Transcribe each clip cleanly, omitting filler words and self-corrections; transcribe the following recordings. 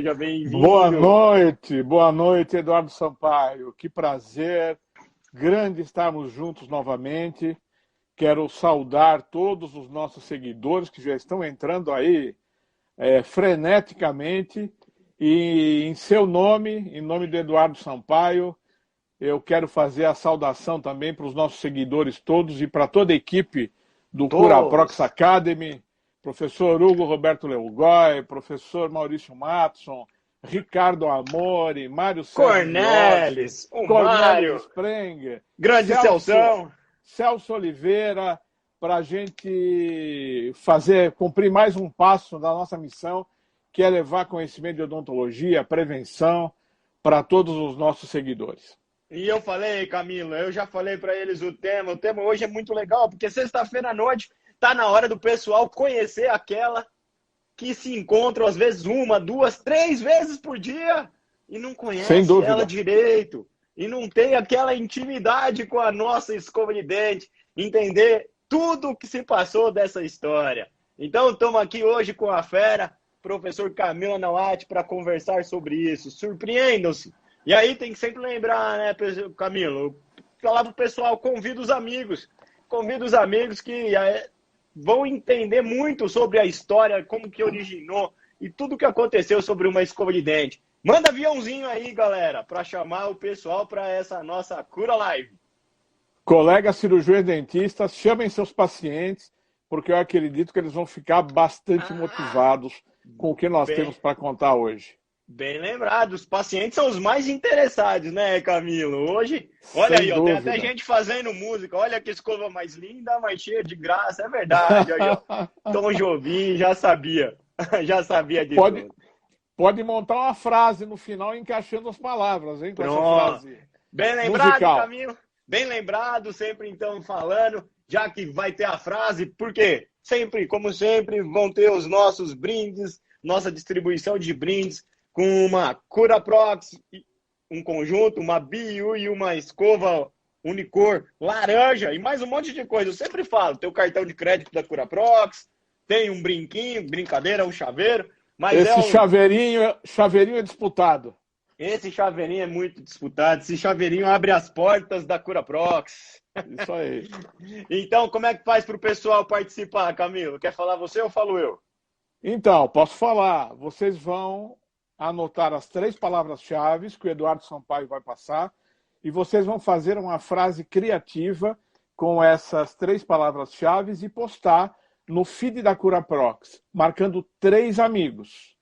Seja bem-vindo. Boa noite, Eduardo Sampaio. Que prazer, grande estarmos juntos novamente. Quero saudar todos os nossos seguidores que já estão entrando aí freneticamente. E em seu nome, em nome do Eduardo Sampaio, eu quero fazer a saudação também para os nossos seguidores todos e para toda a equipe do Curaprox Academy, professor Hugo Roberto Leugói, professor Maurício Matson, Ricardo Amori, Mário Cornelis, o Mário, Sprenger, grande Celso Oliveira, para a gente cumprir mais um passo da nossa missão, que é levar conhecimento de odontologia, prevenção, para todos os nossos seguidores. E eu falei, Camilo, eu já falei para eles o tema hoje é muito legal, porque sexta-feira à noite tá na hora do pessoal conhecer aquela que se encontra às vezes 1, 2, 3 vezes por dia e não conhece ela direito, e não tem aquela intimidade com a nossa escova de dente, entender tudo o que se passou dessa história. Então estamos aqui hoje com a fera, professor Camilo Anauati, para conversar sobre isso. Surpreendam-se. E aí tem que sempre lembrar, né, Camilo? Falar pro pessoal, convida os amigos que vão entender muito sobre a história, como que originou e tudo que aconteceu sobre uma escova de dente. Manda aviãozinho aí, galera, para chamar o pessoal para essa nossa Cura Live. Colegas cirurgiões dentistas, chamem seus pacientes, porque eu acredito que eles vão ficar bastante motivados com o que nós temos para contar hoje. Bem lembrado, os pacientes são os mais interessados, né, Camilo? Hoje, olha aí, ó, tem até gente fazendo música. Olha que escova mais linda, mais cheia de graça. É verdade. Aí, ó, Tom Jobim já sabia disso. Pode montar uma frase no final encaixando as palavras, hein? Com essa frase. Bem lembrado, musical. Camilo. Bem lembrado, sempre então falando, já que vai ter a frase, porque sempre, como sempre, vão ter os nossos brindes, nossa distribuição de brindes, com uma Curaprox, um conjunto, uma BIU e uma escova Unicor laranja e mais um monte de coisa. Eu sempre falo, tem o cartão de crédito da Curaprox, tem um brinquinho, brincadeira, um chaveiro. Mas esse chaveirinho é disputado. Esse chaveirinho é muito disputado. Esse chaveirinho abre as portas da Curaprox. Isso aí. Então, como é que faz para o pessoal participar, Camilo? Quer falar você ou falo eu? Então, posso falar. Vocês vão anotar as 3 palavras-chave que o Eduardo Sampaio vai passar e vocês vão fazer uma frase criativa com essas 3 palavras-chave e postar no feed da Curaprox, marcando 3 amigos.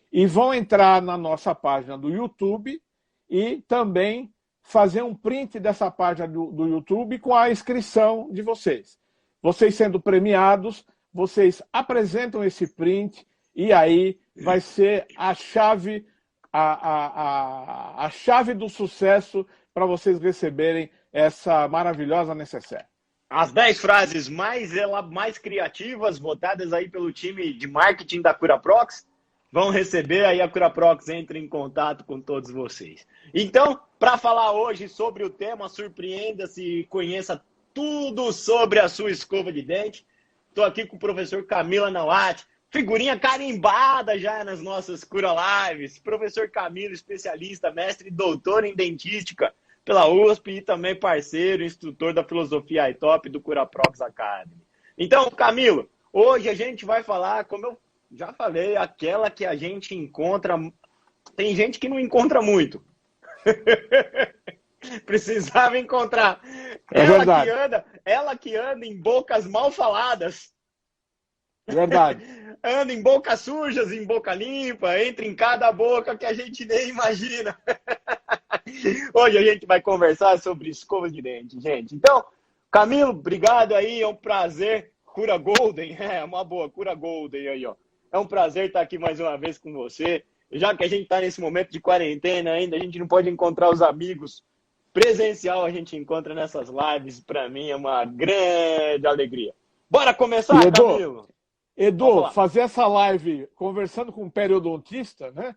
E vão entrar na nossa página do YouTube e também fazer um print dessa página do YouTube com a inscrição de vocês. Vocês sendo premiados, vocês apresentam esse print e aí vai ser a chave, a chave do sucesso para vocês receberem essa maravilhosa necessaire. As 10 frases mais criativas, votadas aí pelo time de marketing da Curaprox, vão receber, aí a Curaprox entra em contato com todos vocês. Então, para falar hoje sobre o tema, surpreenda-se e conheça tudo sobre a sua escova de dente. Estou aqui com o professor Camilo Anauati, figurinha carimbada já nas nossas Cura Lives. Professor Camilo, especialista, mestre e doutor em dentística pela USP e também parceiro, instrutor da filosofia iTop do Curaprox Academy. Então, Camilo, hoje a gente vai falar, como eu já falei, aquela que a gente encontra. Tem gente que não encontra muito. Precisava encontrar. Ela que anda em bocas mal faladas. Verdade. Anda em bocas sujas, em boca limpa, entra em cada boca que a gente nem imagina. Hoje a gente vai conversar sobre escova de dente, gente. Então, Camilo, obrigado aí, é um prazer. Cura Golden, é uma boa, Cura Golden aí, ó. É um prazer estar aqui mais uma vez com você. Já que a gente está nesse momento de quarentena ainda, a gente não pode encontrar os amigos presencial, a gente encontra nessas lives. Para mim é uma grande alegria. Bora começar, Camilo? Edu, fazer essa live conversando com um periodontista, né?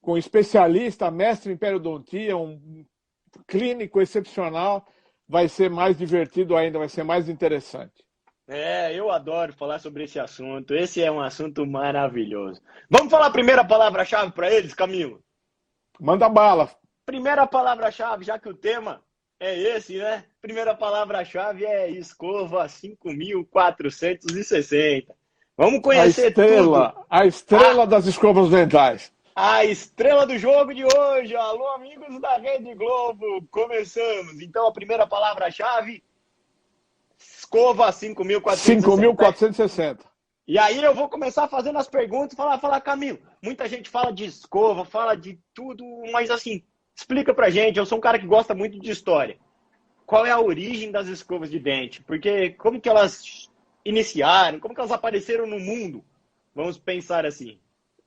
Com um especialista, mestre em periodontia, um clínico excepcional, vai ser mais divertido ainda, vai ser mais interessante. Eu adoro falar sobre esse assunto. Esse é um assunto maravilhoso. Vamos falar a primeira palavra-chave para eles, Camilo? Manda bala. Primeira palavra-chave, já que o tema é esse, né? Primeira palavra-chave é escova 5460. Vamos conhecer tudo. A A, estrela das escovas dentais. a estrela do jogo de hoje. Alô, amigos da Rede Globo. Começamos. Então, a primeira palavra-chave, escova 5460. 5.460. E aí eu vou começar fazendo as perguntas, falar, Camilo, muita gente fala de escova, fala de tudo, mas assim, explica pra gente, eu sou um cara que gosta muito de história. Qual é a origem das escovas de dente? Porque como que elas iniciaram, como que elas apareceram no mundo? Vamos pensar assim.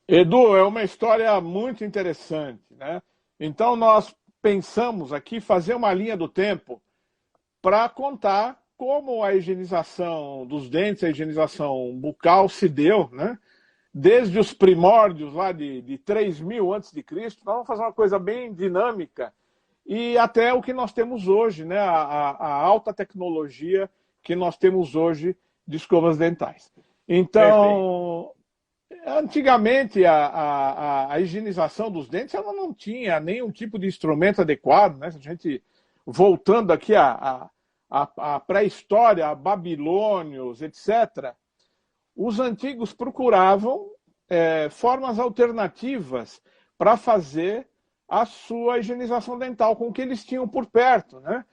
Edu, é uma história muito interessante, né? Então nós pensamos aqui fazer uma linha do tempo para contar como a higienização dos dentes, a higienização bucal se deu, né? Desde os primórdios lá de 3.000 antes de Cristo, nós vamos fazer uma coisa bem dinâmica e até o que nós temos hoje, né? A alta tecnologia que nós temos hoje de escovas dentais. Perfeito. Então, antigamente a higienização dos dentes ela não tinha nenhum tipo de instrumento adequado, né? Se a gente voltando aqui a pré-história, a babilônios, etc., os antigos procuravam formas alternativas para fazer a sua higienização dental com o que eles tinham por perto, né?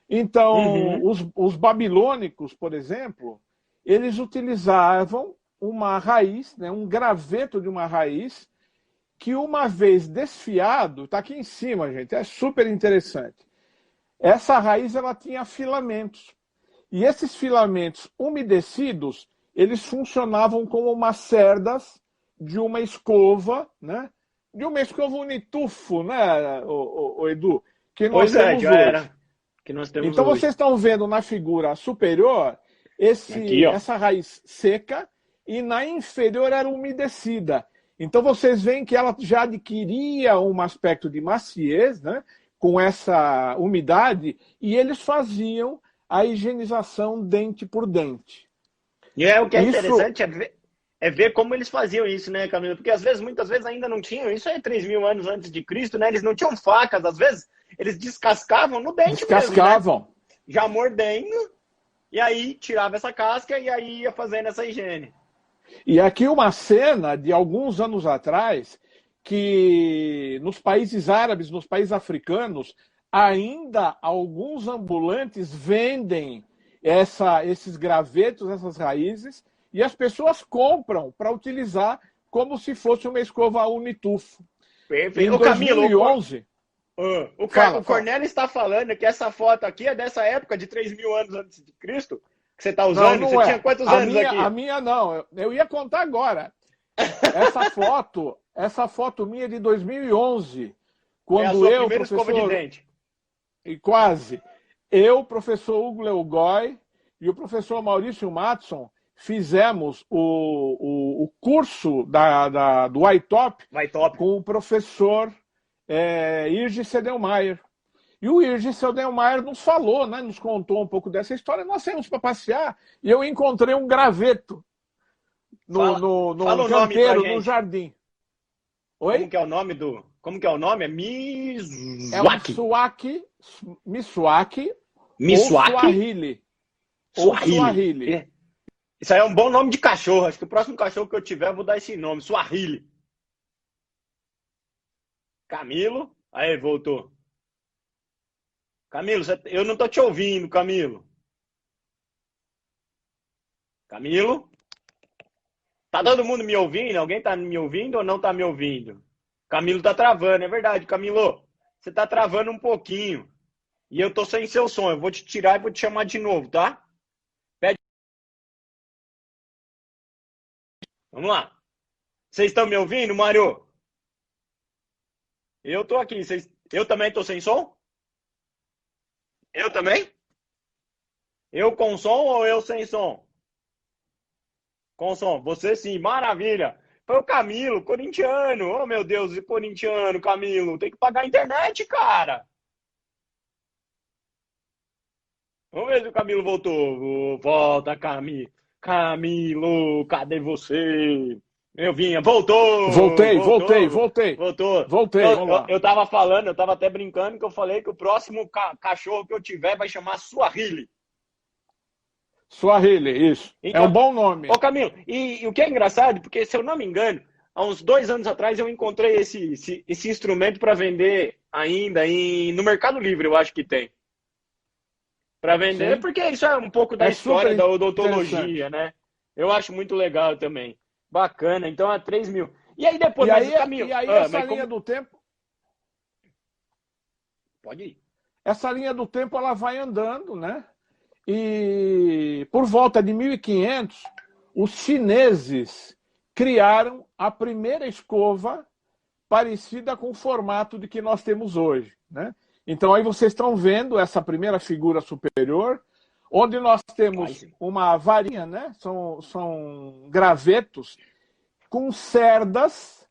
Então, Uhum. os babilônicos, por exemplo, eles utilizavam uma raiz, né, um graveto de uma raiz, que uma vez desfiado, está aqui em cima, gente, é super interessante. Essa raiz ela tinha filamentos. E esses filamentos umedecidos, eles funcionavam como umas cerdas de uma escova, né? De uma escova unitufo, né, o Edu? Que nós Pois é, temos já hoje. era que nós temos Então hoje. vocês estão vendo na figura superior Aqui, ó. essa raiz seca e na inferior era umedecida. Então vocês veem que ela já adquiria um aspecto de maciez, né, com essa umidade, e eles faziam a higienização dente por dente. E o que é Isso, interessante é ver como eles faziam isso, né, Camilo? Porque às vezes, muitas vezes ainda não tinham, isso é 3.000 anos antes de Cristo, né? Eles não tinham facas, às vezes eles descascavam no dente mesmo, né? descascavam. Já mordendo, e aí tirava essa casca e aí ia fazendo essa higiene. E aqui uma cena de alguns anos atrás, que nos países árabes, nos países africanos, ainda alguns ambulantes vendem esses gravetos, essas raízes, e as pessoas compram para utilizar como se fosse uma escova unitufo. Perfeito. Em Ô, Camilo, 2011, fala, o fala. Cornélio está falando que essa foto aqui é dessa época de 3.000 anos antes de Cristo, que você está Não, usando. Você não tinha é. quantos A anos minha, a aqui? minha não. Eu ia contar agora. Essa foto minha é de 2011, É a quando sua eu, primeira escova de professor, dente. e quase, eu, professor Hugo Leugói e o professor Maurício Matson fizemos o curso do iTop Vai top. com o professor Irgi Sedelmaier. E o Irgi Sedelmaier nos falou, né, nos contou um pouco dessa história. Nós saímos para passear e eu encontrei um graveto Fala, no fala o nome pra canteiro, no gente. jardim. Como Oi? que é o nome do. Como que é o nome? É É um Mizwaki. Miswaki ou Miswaki? Swahili. Ou Swahili. Swahili. Isso aí é um bom nome de cachorro. Acho que o próximo cachorro que eu tiver, eu vou dar esse nome. Swahili. Camilo. Aí, voltou. Camilo, eu não tô te ouvindo, Camilo. Camilo? Tá todo mundo me ouvindo? Alguém tá me ouvindo ou não tá me ouvindo? Camilo tá travando, é verdade. Camilo, você tá travando um pouquinho. E eu tô sem seu som. Eu vou te tirar e vou te chamar de novo, tá? Pede. Vamos lá. Vocês estão me ouvindo, Mário? Eu tô aqui. Eu também tô sem som? Eu também? Eu com som ou eu sem som? Com som. Você sim, maravilha. Foi o Camilo, corintiano. Oh, meu Deus, corintiano, Camilo. Tem que pagar a internet, cara. Vamos ver se o Camilo voltou. Volta, Camilo. Camilo, cadê você? Eu vinha, voltou, Voltei, voltei, voltou, voltei. voltou. Voltei, vamos lá. Eu tava falando, eu tava até brincando que eu falei que o próximo cachorro que eu tiver vai chamar Swahili. Swahili, isso. É um Então, bom nome. ô Camilo, e o que é engraçado, porque se eu não me engano, há uns 2 anos atrás eu encontrei esse instrumento para vender ainda no Mercado Livre, eu acho que tem. Para vender, Sim. porque isso é um pouco da É história super da odontologia, interessante. né? Eu acho muito legal também. Bacana, então é 3 mil. E aí depois, E mas aí, Camilo, e aí essa mas linha como. do tempo, Pode ir. essa linha do tempo ela vai andando, né? E por volta de 1500, os chineses criaram a primeira escova parecida com o formato de que nós temos hoje, né? Então aí vocês estão vendo essa primeira figura superior, onde nós temos uma varinha, né? São gravetos com cerdas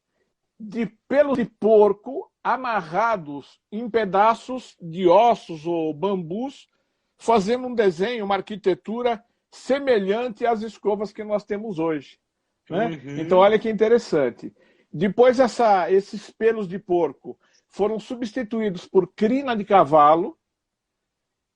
de pelos de porco amarrados em pedaços de ossos ou bambus, fazendo um desenho, uma arquitetura semelhante às escovas que nós temos hoje, né? Uhum. Então, olha que interessante. Depois, esses pelos de porco foram substituídos por crina de cavalo,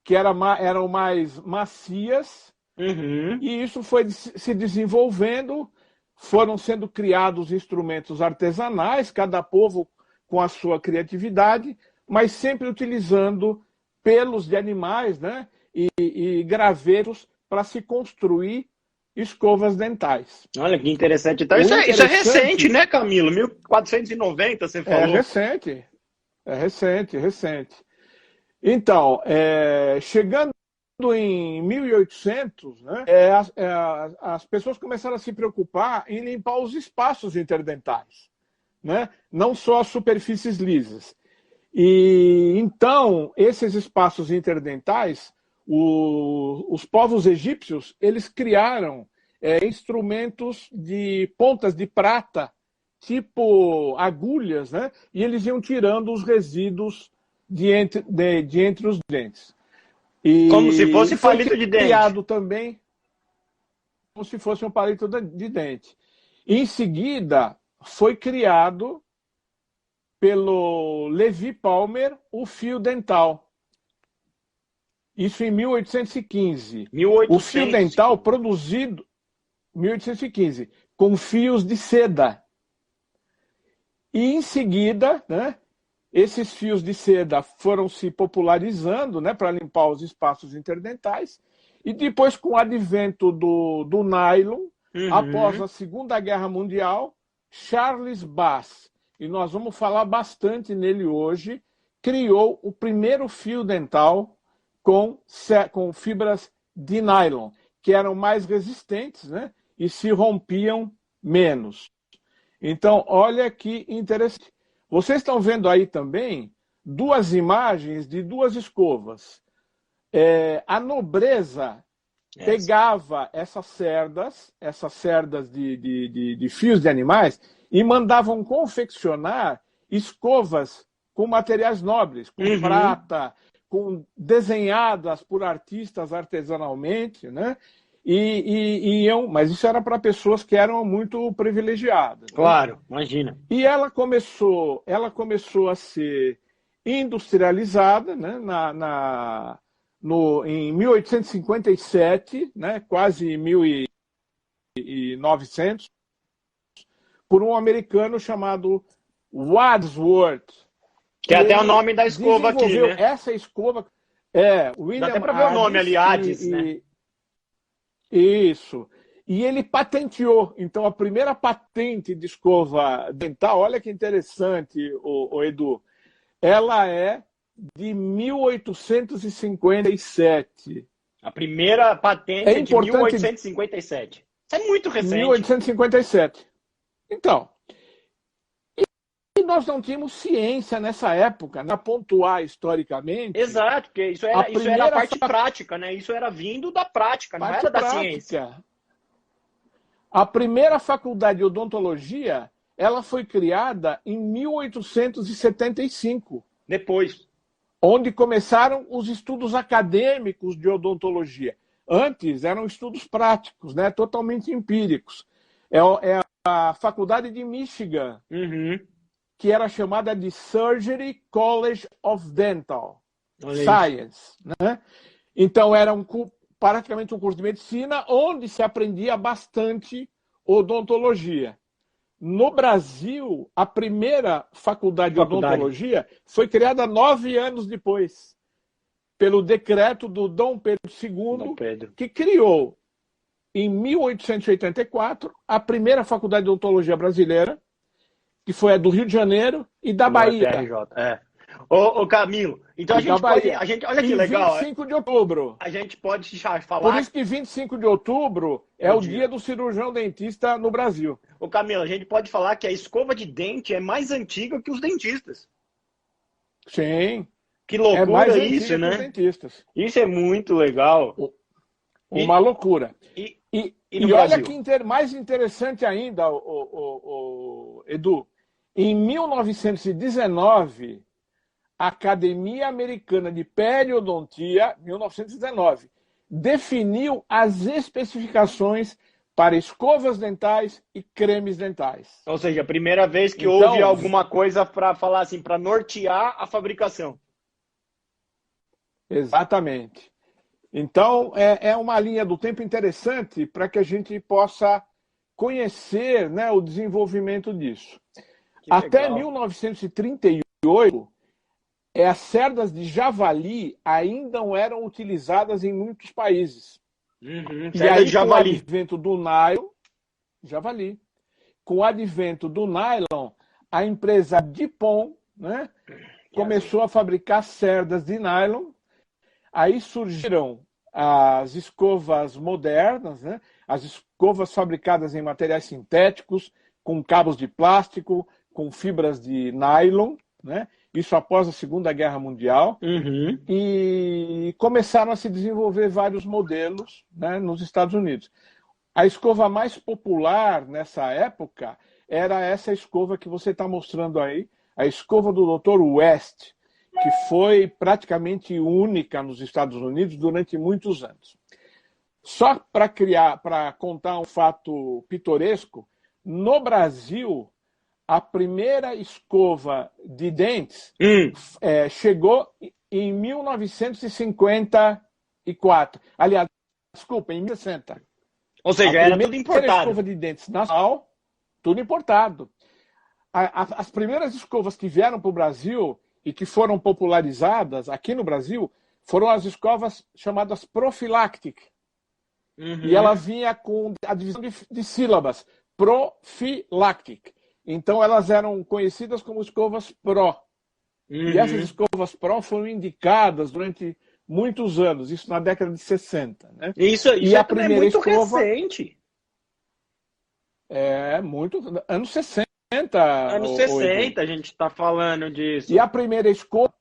que eram mais macias, e isso foi se desenvolvendo, foram sendo criados instrumentos artesanais, cada povo com a sua criatividade, mas sempre utilizando pelos de animais, né? E gravetos para se construir escovas dentais. Olha que interessante. Então, isso é recente, né, Camilo? 1490, você falou. É recente. Então, chegando em 1800, né, as pessoas começaram a se preocupar em limpar os espaços interdentais, né? Não só as superfícies lisas. E então, esses espaços interdentais, os povos egípcios, eles criaram instrumentos de pontas de prata, tipo agulhas, né? E eles iam tirando os resíduos de entre os dentes. E como se fosse foi palito de dente. Criado também como se fosse um palito de dente. Em seguida, foi criado pelo Levi Palmer o fio dental. Isso em 1815. 1815. O fio dental produzido em 1815 com fios de seda. E em seguida, né, esses fios de seda foram se popularizando, né, para limpar os espaços interdentais. E depois, com o advento do nylon, após a Segunda Guerra Mundial, Charles Bass, e nós vamos falar bastante nele hoje, criou o primeiro fio dental com fibras de nylon, que eram mais resistentes, né, e se rompiam menos. Então, olha que interessante. Vocês estão vendo aí também duas imagens de duas escovas. A nobreza pegava essas cerdas de fios de animais, e mandavam confeccionar escovas com materiais nobres, com prata, desenhadas por artistas artesanalmente, né? Mas isso era para pessoas que eram muito privilegiadas. Claro, né? imagina. E ela começou a ser industrializada, né, em 1857, né, quase 1900, por um americano chamado Wadsworth. Que é até o nome da escova aqui, né? Essa escova. William Dá até para ver o nome ali, Hades, né? Isso. E ele patenteou. Então, a primeira patente de escova dental, olha que interessante, o Edu, ela é de 1857. A primeira patente é de 1857. Isso é muito recente. 1857. Então, e nós não tínhamos ciência nessa época, né, pontuar historicamente. Exato, porque isso era a parte prática, né? Isso era vindo da prática, não era da ciência. A primeira faculdade de odontologia, ela foi criada em 1875. Depois. onde começaram os estudos acadêmicos de odontologia. Antes eram estudos práticos, né, totalmente empíricos. É a Faculdade de Michigan, que era chamada de Surgery College of Dental Science, né? Então era praticamente um curso de medicina onde se aprendia bastante odontologia. No Brasil, a primeira faculdade de odontologia foi criada 9 anos depois, pelo decreto do Dom Pedro II, que criou, em 1884, a primeira faculdade de odontologia brasileira, que foi a do Rio de Janeiro e da Bahia. Ô Camilo, então a gente pode... olha que legal. 25 de outubro. A gente pode falar... Por isso que 25 de outubro é o dia do cirurgião dentista no Brasil. Ô Camilo, a gente pode falar que a escova de dente é mais antiga que os dentistas. Sim. Que loucura isso, né? Dentistas. Isso é muito legal. Uma loucura. E olha que mais interessante ainda, Edu, em 1919, a Academia Americana de Periodontia, 1919, definiu as especificações para escovas dentais e cremes dentais. Ou seja, a primeira vez que houve alguma coisa para falar assim, para nortear a fabricação. Exatamente. Então, é uma linha do tempo interessante para que a gente possa conhecer, né, o desenvolvimento disso. Até 1938, as cerdas de javali ainda não eram utilizadas em muitos países. E aí, com o advento do nylon, javali, com o advento do nylon, a empresa Dupont, né, começou a fabricar cerdas de nylon. Aí surgiram as escovas modernas, né? As escovas fabricadas em materiais sintéticos, com cabos de plástico, com fibras de nylon, né? Isso após a Segunda Guerra Mundial. E começaram a se desenvolver vários modelos, né, nos Estados Unidos. A escova mais popular nessa época era essa escova que você está mostrando aí, a escova do Dr. West, que foi praticamente única nos Estados Unidos durante muitos anos. Só para contar um fato pitoresco, no Brasil, a primeira escova de dentes chegou em 1954. Aliás, desculpa, em 1960. Ou seja, era tudo importado. A primeira escova de dentes nacional, tudo importado. As primeiras escovas que vieram para o Brasil e que foram popularizadas aqui no Brasil foram as escovas chamadas Prophylactic. E ela vinha com a divisão de sílabas, Prophylactic. Então elas eram conhecidas como escovas Pro. E essas escovas Pro foram indicadas durante muitos anos, isso na década de 60. Né? Isso e a primeira é muito escova, recente. Anos 60. Anos 60 a gente está falando disso. E a primeira escova,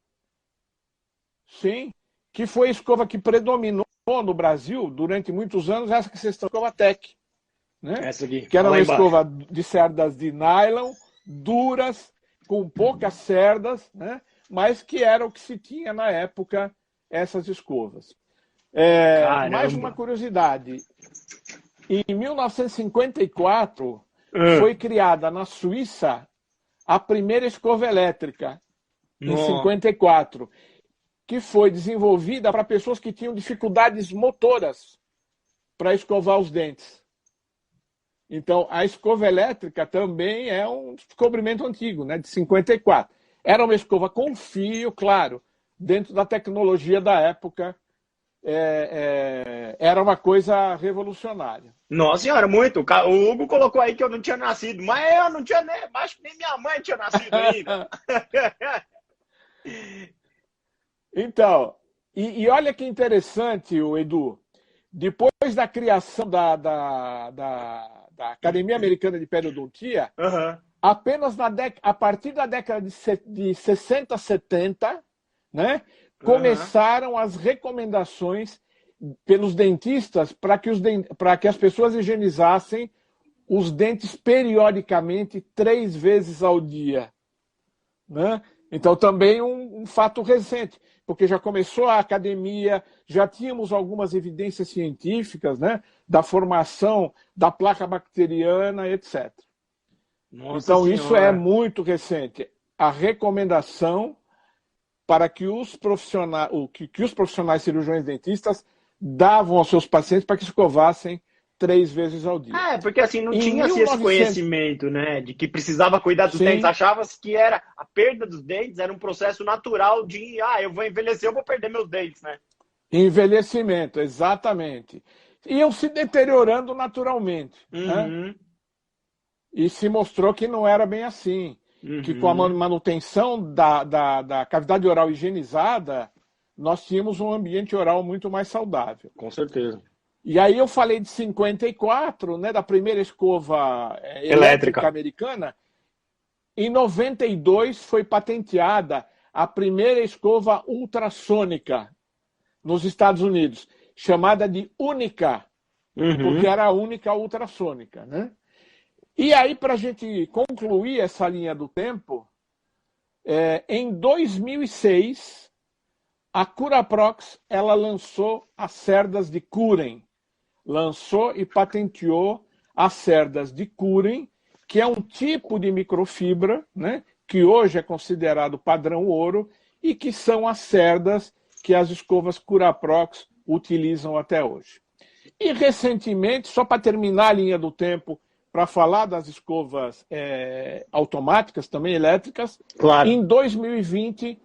sim, que foi a escova que predominou no Brasil durante muitos anos, essa que vocês estão, a escova Tec. Né? Essa aqui, que era uma escova de cerdas de nylon, duras, com poucas cerdas, né? Mas que era o que se tinha na época, essas escovas. Mais uma curiosidade. Em 1954, foi criada na Suíça a primeira escova elétrica, em 54, que foi desenvolvida para pessoas que tinham dificuldades motoras para escovar os dentes. Então, a escova elétrica também é um descobrimento antigo, né, de 54. Era uma escova com fio, claro, dentro da tecnologia da época, era uma coisa revolucionária. Nossa senhora, muito. O Hugo colocou aí que eu não tinha nascido, mas eu não tinha nem, acho que nem minha mãe tinha nascido ainda. Então, e olha que interessante, o Edu, depois da criação da Academia Americana de Periodontia, apenas a partir da década de 60, 70, né, começaram as recomendações pelos dentistas para que as pessoas higienizassem os dentes periodicamente 3 vezes ao dia. né? Então, também um fato recente, porque já começou a academia, já tínhamos algumas evidências científicas, né, da formação da placa bacteriana, etc. Nossa Então, isso é Senhora. muito recente. A recomendação para que os profissionais, que os profissionais cirurgiões dentistas davam aos seus pacientes para que escovassem 3 vezes ao dia. Porque assim, não Em tinha-se esse 1900, conhecimento, né, de que precisava cuidar dos dentes. sim, Achava-se que era a perda dos dentes era um processo natural de, eu vou envelhecer, eu vou perder meus dentes, né? envelhecimento, exatamente. Iam se deteriorando naturalmente, né? Uhum, E se mostrou que não era bem assim, que com a uhum, manutenção da cavidade oral higienizada, nós tínhamos um ambiente oral muito mais saudável. com certeza. E aí eu falei de 54, né, da primeira escova elétrica Elétrica. americana. Em 92 foi patenteada a primeira escova ultrassônica nos Estados Unidos, chamada de Única, porque Uhum. era a única ultrassônica, né? E aí, para a gente concluir essa linha do tempo, em 2006, a Curaprox ela lançou as cerdas de Curen. Lançou e patenteou as cerdas de Curen, que é um tipo de microfibra, né, que hoje é considerado padrão ouro, e que são as cerdas que as escovas Curaprox utilizam até hoje. E recentemente, só para terminar a linha do tempo, para falar das escovas automáticas, também elétricas, Claro. em 2020,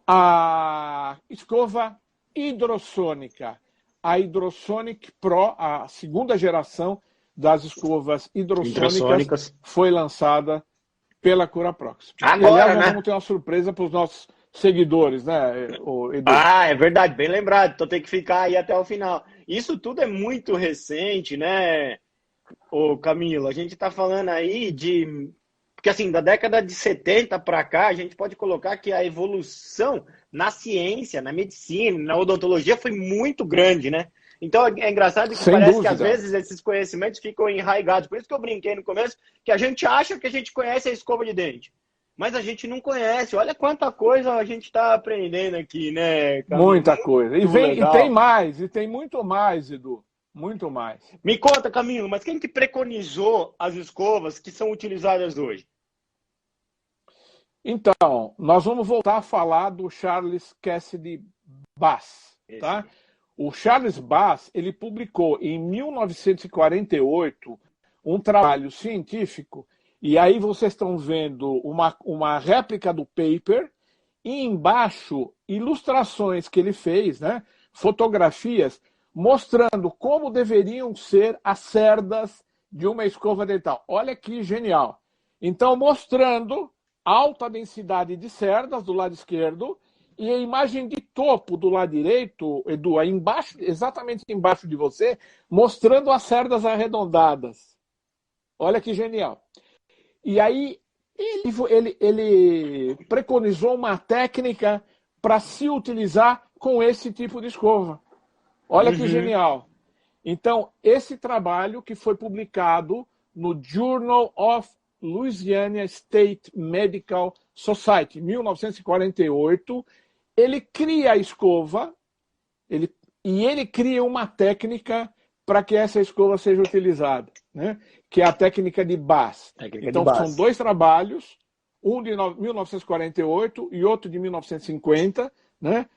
a escova hidrossônica, a Hydrosonic Pro, a segunda geração das escovas hidrossônicas, Ultrassônicas. foi lançada pela Curaprox. E, aliás, Agora, nós né? vamos ter uma surpresa para os nossos seguidores, né, Edu? É verdade, bem lembrado. Então tem que ficar aí até o final. Isso tudo é muito recente, né, ô Camilo? A gente está falando aí de. Porque assim, da década de 70 para cá, a gente pode colocar que a evolução na ciência, na medicina, na odontologia foi muito grande, né? Então é engraçado que Sem parece que às dúvida. vezes esses conhecimentos ficam enraigados. Por isso que eu brinquei no começo, que a gente acha que a gente conhece a escova de dente. Mas a gente não conhece. Olha quanta coisa a gente está aprendendo aqui, né, Camilo? Muita coisa. Muito E tem legal. mais, e tem muito mais, Edu. Muito mais. Me conta, Camilo, mas quem que preconizou as escovas que são utilizadas hoje? Então, nós vamos voltar a falar do Charles Cassidy Bass, Esse tá? mesmo. O Charles Bass, ele publicou em 1948 um trabalho científico, e aí vocês estão vendo uma réplica do paper, e embaixo ilustrações que ele fez, né? Fotografias mostrando como deveriam ser as cerdas de uma escova dental. Olha que genial. Então, mostrando alta densidade de cerdas do lado esquerdo e a imagem de topo do lado direito, Edu, aí embaixo, exatamente embaixo de você, mostrando as cerdas arredondadas. Olha que genial. E aí ele preconizou uma técnica para se utilizar com esse tipo de escova. Olha que Uhum. genial. Então, esse trabalho que foi publicado no Journal of Louisiana State Medical Society, 1948, ele cria a escova e ele cria uma técnica para que essa escova seja utilizada, né? Que é a técnica de Bass. Técnica de Então, são base. dois trabalhos, um de 1948 e outro de 1950, né?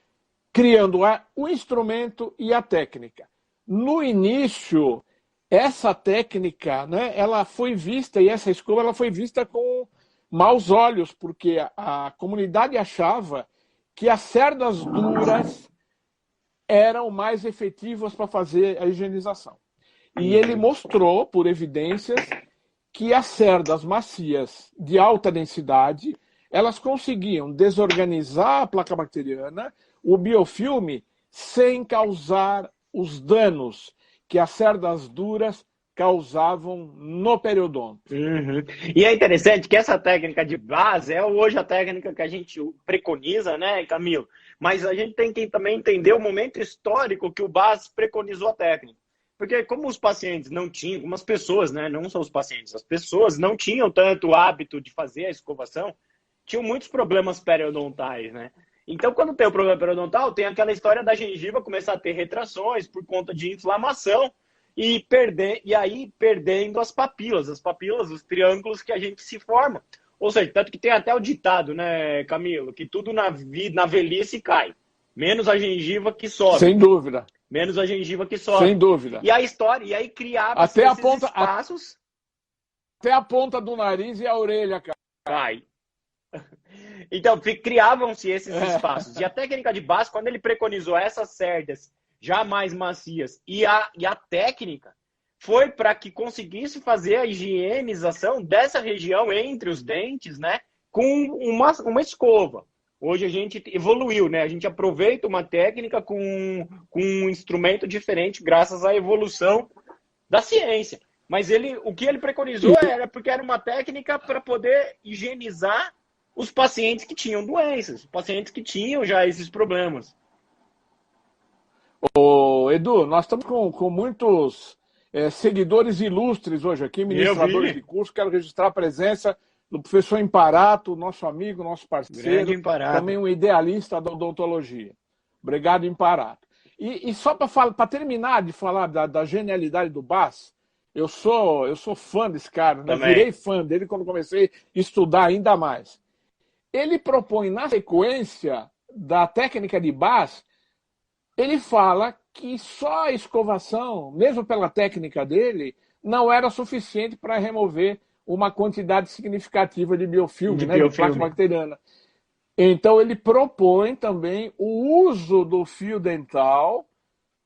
Criando o instrumento e a técnica. No início, essa técnica, né, ela foi vista, e essa escova ela foi vista com maus olhos, porque a comunidade achava que as cerdas duras eram mais efetivas para fazer a higienização. E ele Uhum. mostrou, por evidências, que as cerdas macias de alta densidade, elas conseguiam desorganizar a placa bacteriana, o biofilme, sem causar os danos que as cerdas duras causavam no periodonto. Uhum. E é interessante que essa técnica de base é hoje a técnica que a gente preconiza, né, Camilo? Mas a gente tem que também entender o momento histórico que o Bas preconizou a técnica. Porque como os pacientes não tinham, como as pessoas, né, não só os pacientes, as pessoas não tinham tanto hábito de fazer a escovação, tinham muitos problemas periodontais, né? Então, quando tem o problema periodontal, tem aquela história da gengiva começar a ter retrações por conta de inflamação e aí perdendo as papilas, os triângulos que a gente se forma. Ou seja, tanto que tem até o ditado, né, Camilo, que tudo na velhice cai, menos a gengiva que sobe. Sem dúvida. Menos a gengiva que sobe. Sem dúvida. E a história, e aí criava até esses espaços. Até a ponta do nariz e a orelha, cara. Cai. Então, criavam-se esses espaços. E a técnica de Bas, quando ele preconizou essas cerdas já mais macias e a técnica, foi para que conseguisse fazer a higienização dessa região entre os dentes, né, com uma escova. Hoje a gente evoluiu, né? A gente aproveita uma técnica com um instrumento diferente graças à evolução da ciência. Mas o que ele preconizou era porque era uma técnica para poder higienizar os pacientes que tinham doenças, os pacientes que tinham já esses problemas. Ô, Edu, nós estamos com muitos seguidores ilustres hoje aqui, ministradores de curso. Quero registrar a presença do professor Imparato, nosso amigo, nosso parceiro, também um idealista da odontologia. Obrigado, Imparato. E só para terminar de falar da genialidade do Bas, eu sou fã desse cara, né? Virei fã dele quando comecei a estudar ainda mais. Ele propõe, na sequência da técnica de Bas, ele fala que só a escovação, mesmo pela técnica dele, não era suficiente para remover uma quantidade significativa de biofilme, né, de placa bacteriana. Então, ele propõe também o uso do fio dental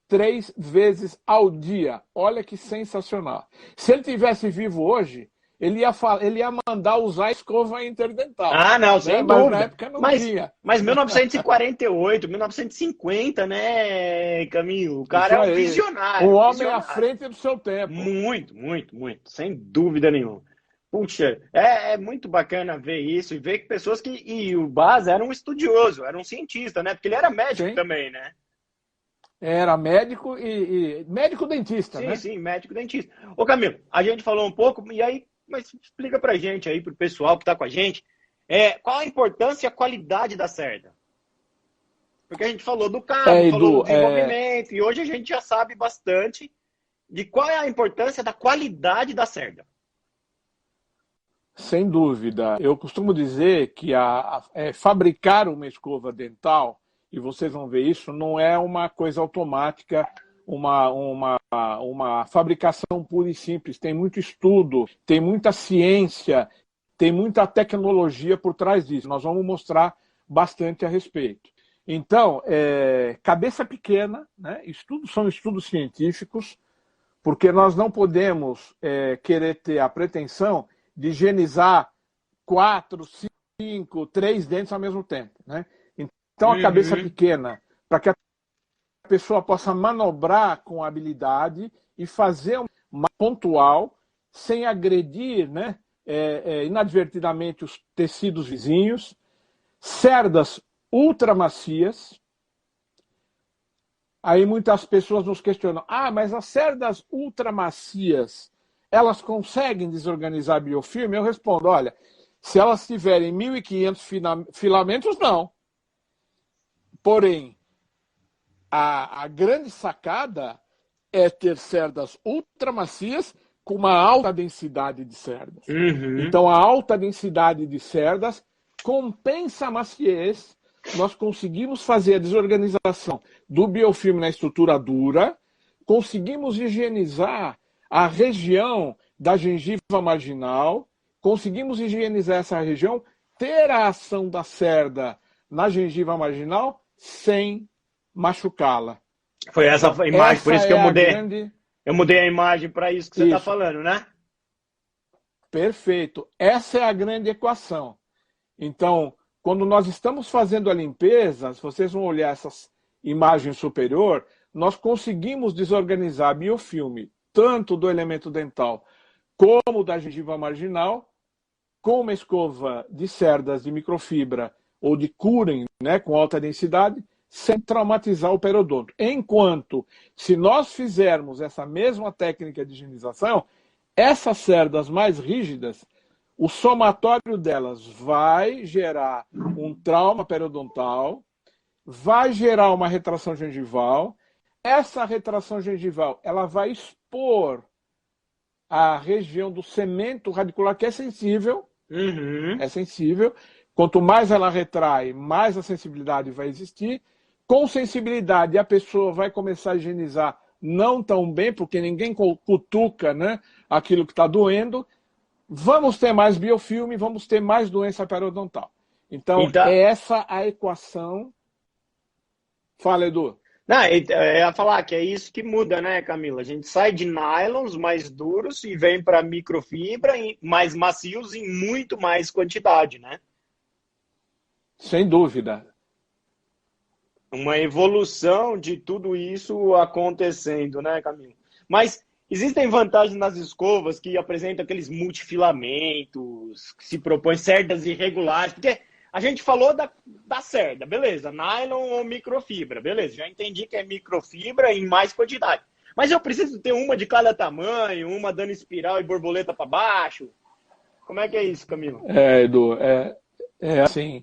3 vezes ao dia. Olha que sensacional. Se ele tivesse vivo hoje, ele ia mandar usar a escova interdental. Ah, não, sem dúvida. Mas na época não tinha. Mas 1948, 1950, né, Camilo? O cara é um visionário. Um homem à frente do seu tempo. Muito, muito, muito. Sem dúvida nenhuma. Puxa, é muito bacana ver isso e ver que pessoas que... E o Bas era um estudioso, era um cientista, né? Porque ele era médico também, né? Era médico e médico-dentista, né? Sim, médico-dentista. Ô, Camilo, a gente falou um pouco, e aí, mas explica pra gente aí, pro pessoal que tá com a gente, qual a importância e a qualidade da cerda? Porque a gente falou do cabo, falou do desenvolvimento, e hoje a gente já sabe bastante de qual é a importância da qualidade da cerda. Sem dúvida. Eu costumo dizer que fabricar uma escova dental, e vocês vão ver isso, não é uma coisa automática, uma fabricação pura e simples. Tem muito estudo, tem muita ciência, tem muita tecnologia por trás disso. Nós vamos mostrar bastante a respeito. Então, cabeça pequena, né? São estudos científicos, porque nós não podemos querer ter a pretensão de higienizar 4, 5, 3 dentes ao mesmo tempo, né? Então, a cabeça pequena, para que a pessoa possa manobrar com habilidade e fazer uma pontual, sem agredir, né, inadvertidamente os tecidos vizinhos, cerdas ultramacias. Aí muitas pessoas nos questionam, mas as cerdas ultramacias, elas conseguem desorganizar biofilme? Eu respondo, olha, se elas tiverem 1.500 filamentos, não. Porém, a grande sacada é ter cerdas ultramacias com uma alta densidade de cerdas. Então, a alta densidade de cerdas compensa a maciez. Nós conseguimos fazer a desorganização do biofilme na estrutura dura, conseguimos higienizar a região da gengiva marginal, conseguimos higienizar essa região, ter a ação da cerda na gengiva marginal sem machucá-la. Foi essa a imagem, por isso que eu mudei. Eu mudei a imagem para isso que você está falando, né? Perfeito. Essa é a grande equação. Então, quando nós estamos fazendo a limpeza, se vocês vão olhar essa imagem superior, nós conseguimos desorganizar biofilme, tanto do elemento dental como da gengiva marginal, com uma escova de cerdas de microfibra ou de Curen, né, com alta densidade, sem traumatizar o periodonto. Enquanto, se nós fizermos essa mesma técnica de higienização, essas cerdas mais rígidas, O somatório delas vai gerar um trauma periodontal, vai gerar uma retração gengival. Essa retração gengival, ela vai expor a região do cemento radicular, que é sensível. É sensível. Quanto mais ela retrai, mais a sensibilidade vai existir. Com sensibilidade, a pessoa vai começar a higienizar não tão bem, porque ninguém cutuca, né, aquilo que está doendo. Vamos ter mais biofilme, vamos ter mais doença periodontal. Então, é essa a equação. Fala, Edu. Não, é a falar que é isso que muda, né, Camila? A gente sai de nylons mais duros e vem para microfibra mais macios em muito mais quantidade, né? Sem dúvida. Uma evolução de tudo isso acontecendo, né, Camila? Mas existem vantagens nas escovas que apresentam aqueles multifilamentos, que se propõem cerdas irregulares, porque a gente falou da cerda, beleza, nylon ou microfibra, beleza, já entendi que é microfibra em mais quantidade. Mas eu preciso ter uma de cada tamanho, uma dando espiral e borboleta para baixo. Como é que é isso, Camila? Edu, é assim,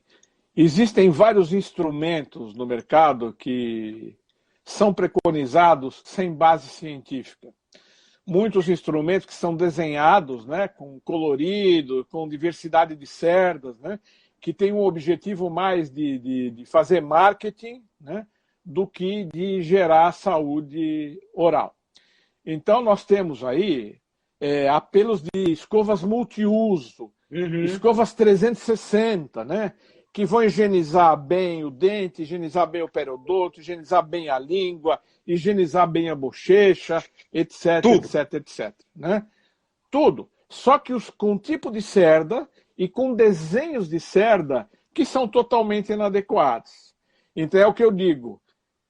existem vários instrumentos no mercado que são preconizados sem base científica. Muitos instrumentos que são desenhados, né, com colorido, com diversidade de cerdas, né, que tem um objetivo mais de fazer marketing, né, do que de gerar saúde oral. Então, nós temos aí apelos de escovas multiuso, escovas 360, né, que vão higienizar bem o dente, higienizar bem o periodonto, higienizar bem a língua, higienizar bem a bochecha, etc, Tudo. etc, etc. Né? Tudo. Só que com tipo de cerda e com desenhos de cerda que são totalmente inadequados. Então é o que eu digo.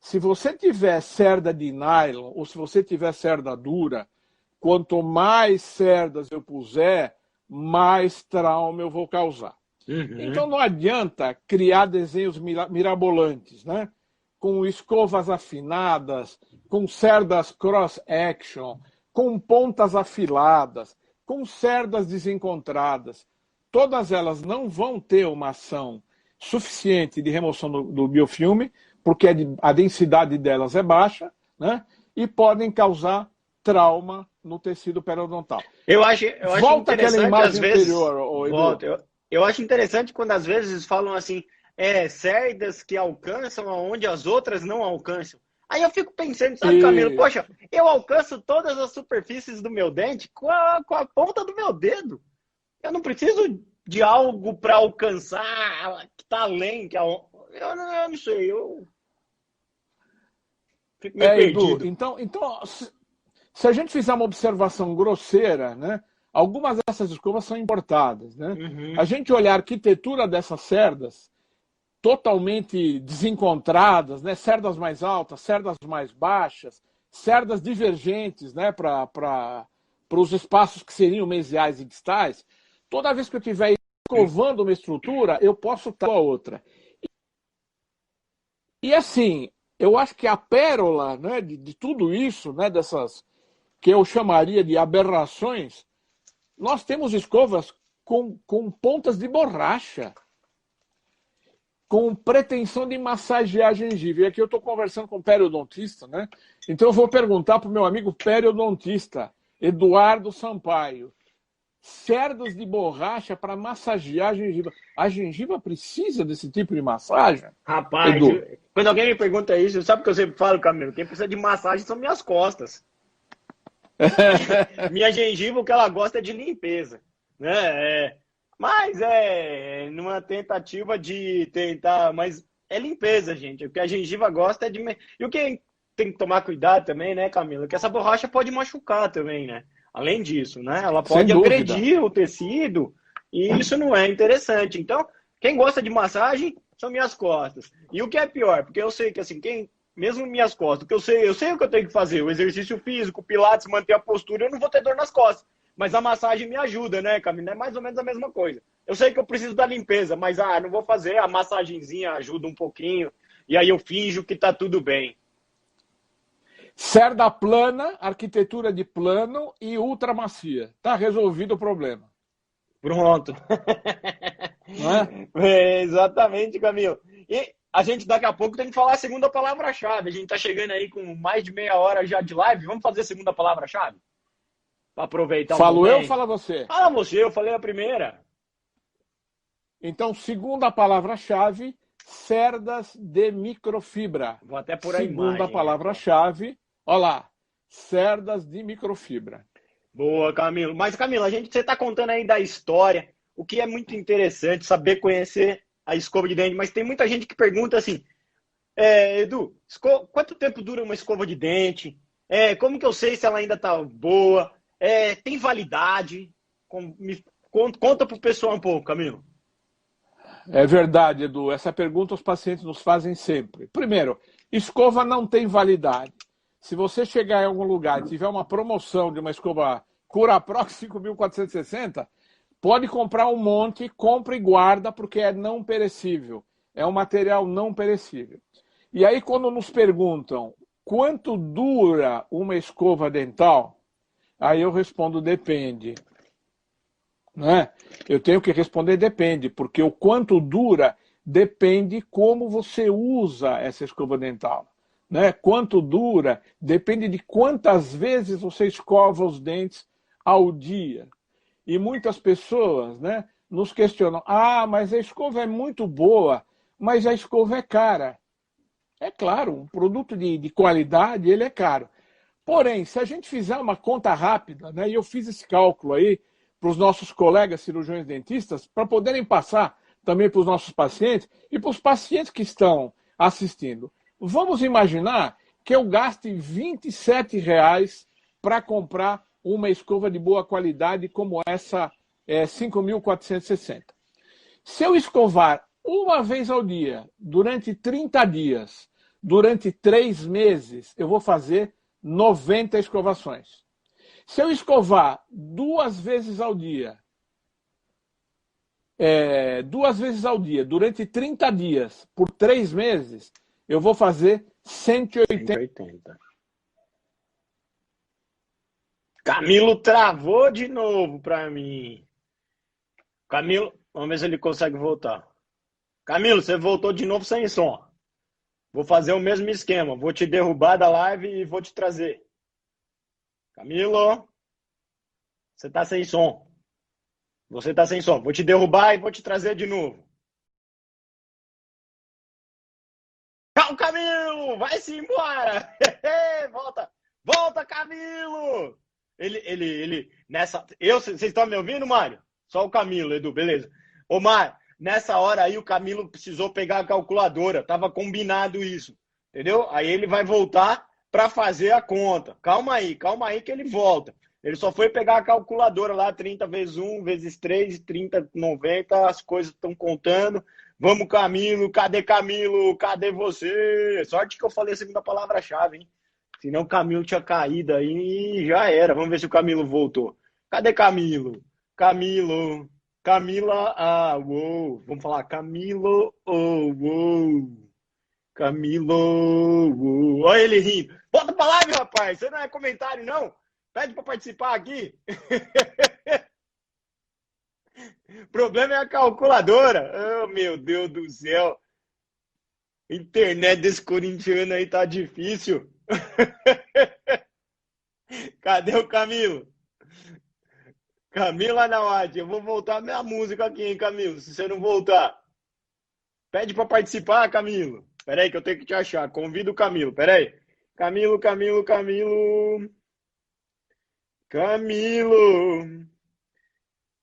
Se você tiver cerda de nylon ou se você tiver cerda dura, quanto mais cerdas eu puser, mais trauma eu vou causar. Então não adianta criar desenhos mirabolantes, né? Com escovas afinadas, com cerdas cross-action, com pontas afiladas, com cerdas desencontradas. Todas elas não vão ter uma ação suficiente de remoção do biofilme, porque a densidade delas é baixa, né? E podem causar trauma no tecido periodontal. Eu acho Volta aquela imagem às vezes, anterior, Edu. volta. Eu acho interessante quando às vezes falam assim, cerdas que alcançam aonde as outras não alcançam. Aí eu fico pensando, sabe, Camilo? Poxa, eu alcanço todas as superfícies do meu dente com a ponta do meu dedo. Eu não preciso de algo para alcançar que está além. Eu não sei, eu fico meio perdido. Edu, então, se a gente fizer uma observação grosseira, né? Algumas dessas escovas são importadas, né? A gente olhar a arquitetura dessas cerdas, totalmente desencontradas, né? Cerdas mais altas, cerdas mais baixas, cerdas divergentes, né? Para os espaços que seriam mesiais e distais. Toda vez que eu estiver escovando uma estrutura, eu posso estar a outra. E assim, eu acho que a pérola, né, de tudo isso, né, dessas que eu chamaria de aberrações, nós temos escovas com pontas de borracha, com pretensão de massagear a gengiva. E aqui eu estou conversando com o periodontista, né? Então eu vou perguntar para o meu amigo periodontista, Eduardo Sampaio, cerdas de borracha para massagear a gengiva. A gengiva precisa desse tipo de massagem? Rapaz, quando alguém me pergunta isso, sabe o que eu sempre falo, Camilo? Quem precisa de massagem são minhas costas. Minha gengiva, o que ela gosta é de limpeza, né? Mas numa tentativa de tentar, mas é limpeza, gente. O que a gengiva gosta é de... E o que tem que tomar cuidado também, né, Camila? Que essa borracha pode machucar também, né? Além disso, né? Ela pode agredir o tecido e isso não é interessante. Então, quem gosta de massagem são minhas costas. E o que é pior, porque eu sei que assim, mesmo minhas costas, que eu sei o que eu tenho que fazer, o exercício físico, o pilates, manter a postura, eu não vou ter dor nas costas. Mas a massagem me ajuda, né, Camila? É mais ou menos a mesma coisa. Eu sei que eu preciso da limpeza, mas não vou fazer, a massagenzinha ajuda um pouquinho, e aí eu finjo que tá tudo bem. Cerda plana, arquitetura de plano e ultra macia. Tá resolvido o problema. Pronto. Não é? Exatamente, Camilo. E a gente daqui a pouco tem que falar a segunda palavra-chave. A gente tá chegando aí com mais de meia hora já de live. Vamos fazer a segunda palavra-chave? Para aproveitar o Falo eu ou momento. fala você? Fala você, eu falei a primeira. Então, segunda palavra-chave, cerdas de microfibra. Vou até pôr a Segunda imagem. palavra-chave, olha lá, cerdas de microfibra. Boa, Camilo. Mas, Camilo, você está contando aí da história, o que é muito interessante, saber conhecer a escova de dente. Mas tem muita gente que pergunta assim, Edu, quanto tempo dura uma escova de dente? Como que eu sei se ela ainda está boa? Tem validade? Conta para o pessoal um pouco, Camilo. É verdade, Edu. Essa pergunta os pacientes nos fazem sempre. Primeiro, escova não tem validade. Se você chegar em algum lugar e tiver uma promoção de uma escova Curaprox 5.460, pode comprar um monte, compra e guarda, porque é não perecível. É um material não perecível. E aí, quando nos perguntam quanto dura uma escova dental, aí eu respondo depende. Né? Eu tenho que responder depende, porque o quanto dura depende como você usa essa escova dental. Né? Quanto dura depende de quantas vezes você escova os dentes ao dia. E muitas pessoas, né, nos questionam, mas a escova é muito boa, mas a escova é cara. É claro, um produto de qualidade, ele é caro. Porém, se a gente fizer uma conta rápida, né, e eu fiz esse cálculo aí para os nossos colegas cirurgiões dentistas, para poderem passar também para os nossos pacientes e para os pacientes que estão assistindo. Vamos imaginar que eu gaste R$ 27 para comprar uma escova de boa qualidade como essa 5.460. Se eu escovar uma vez ao dia, durante 30 dias, durante 3 meses, eu vou fazer 90 escovações. Se eu escovar 2 vezes ao dia, durante 30 dias, por 3 meses, eu vou fazer 180. Camilo travou de novo para mim. Camilo, vamos ver se ele consegue voltar. Camilo, você voltou de novo sem som. Vou fazer o mesmo esquema. Vou te derrubar da live e vou te trazer. Camilo, você tá sem som. Você tá sem som. Vou te derrubar e vou te trazer de novo. Calma, Camilo! Vai-se embora! Volta! Volta, Camilo! Vocês estão me ouvindo, Mário? Só o Camilo, Edu, beleza. Ô, Mário, nessa hora aí o Camilo precisou pegar a calculadora. Tava combinado isso, entendeu? Aí ele vai voltar para fazer a conta. Calma aí que ele volta. Ele só foi pegar a calculadora lá, 30 vezes 1, vezes 3, 30, 90, as coisas estão contando. Vamos, Camilo, cadê Camilo? Cadê você? Sorte que eu falei a segunda palavra-chave, hein? Senão o Camilo tinha caído aí e já era. Vamos ver se o Camilo voltou. Cadê Camilo? Camilo, Camila, uou. Vamos falar Camilo, uou. Camilo, uou. Olha ele rindo. Bota pra live, rapaz. Você não é comentário, não? Pede pra participar aqui. O problema é a calculadora. Oh, meu Deus do céu. Internet desse corintiano aí tá difícil. Cadê o Camilo? Camila Nawad, eu vou voltar minha música aqui, hein, Camilo? Se você não voltar. Pede pra participar, Camilo. Pera aí que eu tenho que te achar. Convida o Camilo, pera aí. Camilo, Camilo, Camilo. Camilo.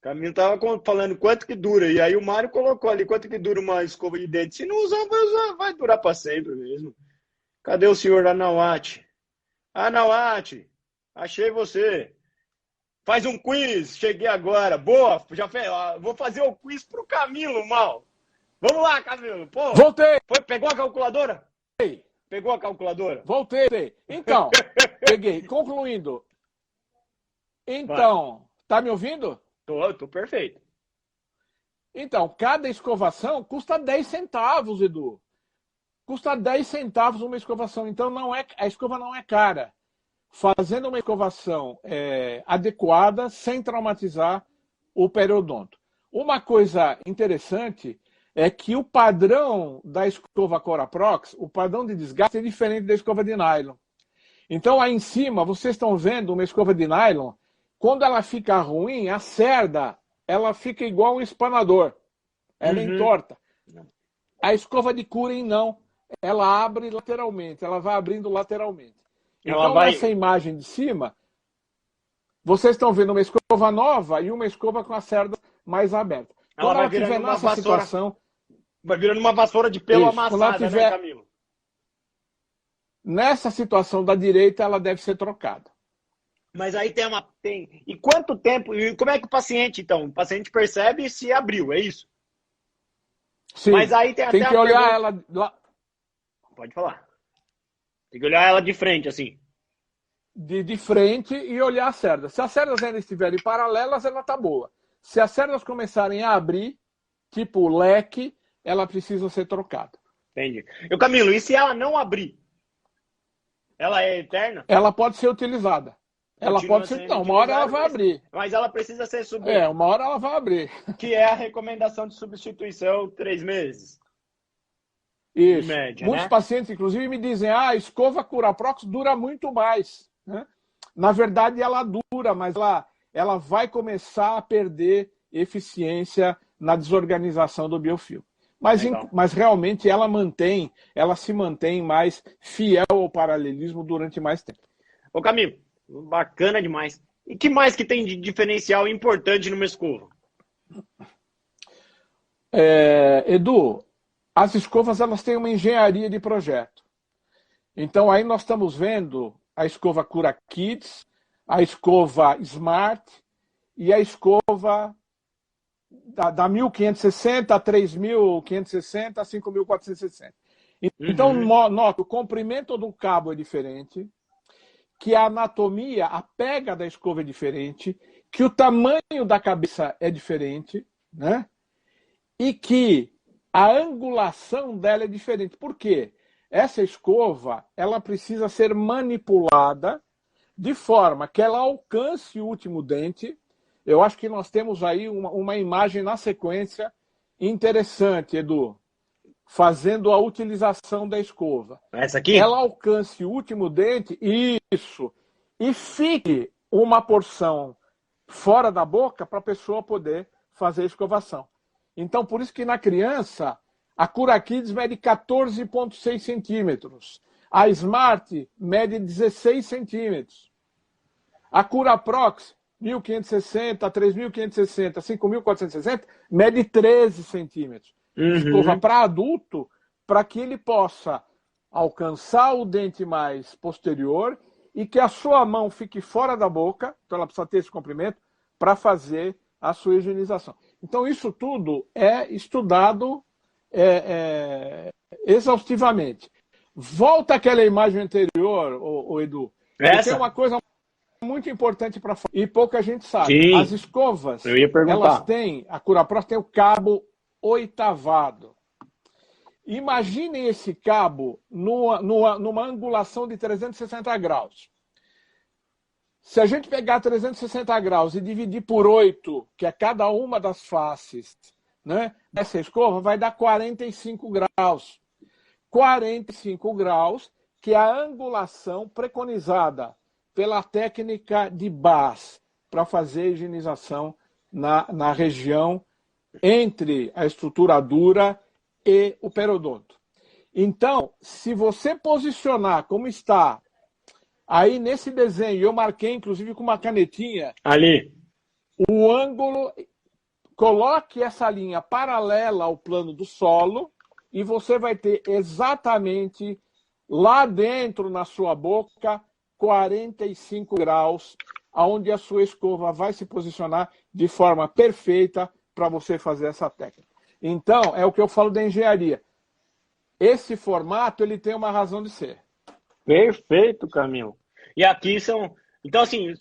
Camilo tava falando quanto que dura. E aí o Mário colocou ali quanto que dura uma escova de dente. Se não usar, vai durar para sempre mesmo. Cadê o senhor Anauati? Anauati, achei você. Faz um quiz, cheguei agora. Boa, já fez. Vou fazer o quiz pro Camilo, mal. Vamos lá, Camilo. Pô, voltei! Pegou a calculadora? Pegou a calculadora? Voltei. Então, peguei. Concluindo. Então, tá me ouvindo? Tô perfeito. Então, cada escovação custa 10 centavos, Edu. Custa 10 centavos uma escovação. Então, a escova não é cara. Fazendo uma escovação adequada, sem traumatizar o periodonto. Uma coisa interessante é que o padrão da escova Coraprox, o padrão de desgaste é diferente da escova de nylon. Então, aí em cima, vocês estão vendo uma escova de nylon, quando ela fica ruim, a cerda, ela fica igual um espanador. Ela entorta. A escova de Curing não. Ela abre lateralmente, ela vai abrindo lateralmente. Então, nessa imagem de cima, vocês estão vendo uma escova nova e uma escova com a cerda mais aberta. Quando ela estiver nessa situação... Vai virando uma vassoura de pelo amassada, né, Camilo? Nessa situação da direita, ela deve ser trocada. Mas aí tem... E quanto tempo... E como é que o paciente, então? O paciente percebe se abriu, é isso? Sim. Mas aí tem que olhar ela... Pode falar. Tem que olhar ela de frente, assim. De frente e olhar a cerda. Se as cerdas ainda estiverem paralelas, ela está boa. Se as cerdas começarem a abrir, tipo leque, ela precisa ser trocada. Entendi. Camilo, e se ela não abrir? Ela é eterna? Ela pode ser utilizada. Ela pode ser... Não, uma hora ela vai abrir. Mas ela precisa ser substituída. Uma hora ela vai abrir. Que é a recomendação de substituição 3 meses. Isso. Média, Muitos né? pacientes, inclusive, me dizem: a escova Curaprox dura muito mais. Né? Na verdade, ela dura, mas ela vai começar a perder eficiência na desorganização do biofilme. Mas realmente ela se mantém mais fiel ao paralelismo durante mais tempo. Ô Camilo, bacana demais. E que mais que tem de diferencial importante numa escova? Edu, as escovas elas têm uma engenharia de projeto. Então aí nós estamos vendo a escova Cura Kids, a escova Smart e a escova da 1560 a 3560 a 5460. Então, nota, o comprimento do cabo é diferente, que a anatomia, a pega da escova é diferente, que o tamanho da cabeça é diferente, né? E que a angulação dela é diferente. Por quê? Essa escova, ela precisa ser manipulada de forma que ela alcance o último dente. Eu acho que nós temos aí uma imagem na sequência interessante, Edu, fazendo a utilização da escova. Essa aqui? Ela alcance o último dente, isso, e fique uma porção fora da boca para a pessoa poder fazer a escovação. Então, por isso que na criança, a Cura Kids mede 14,6 centímetros. A Smart mede 16 centímetros. A Cura Prox 1560, 3560, 5460, mede 13 centímetros. Escova para adulto, para que ele possa alcançar o dente mais posterior e que a sua mão fique fora da boca, então ela precisa ter esse comprimento, para fazer a sua higienização. Então isso tudo é estudado exaustivamente. Volta àquela imagem anterior, Edu. Tem uma coisa muito importante para falar, e pouca gente sabe. Sim, as escovas, eu ia perguntar. Elas têm, a Curaprox tem o cabo oitavado. Imaginem esse cabo numa angulação de 360 graus. Se a gente pegar 360 graus e dividir por 8, que é cada uma das faces, né, dessa escova, vai dar 45 graus. 45 graus, que é a angulação preconizada pela técnica de Bass para fazer a higienização na região entre a estrutura dura e o periodonto. Então, se você posicionar como está aí nesse desenho, eu marquei inclusive com uma canetinha ali o ângulo, coloque essa linha paralela ao plano do solo e você vai ter exatamente lá dentro na sua boca 45 graus, onde a sua escova vai se posicionar de forma perfeita para você fazer essa técnica. Então, é o que eu falo da engenharia. Esse formato, ele tem uma razão de ser. Perfeito, Camilo. E aqui são... Então, assim,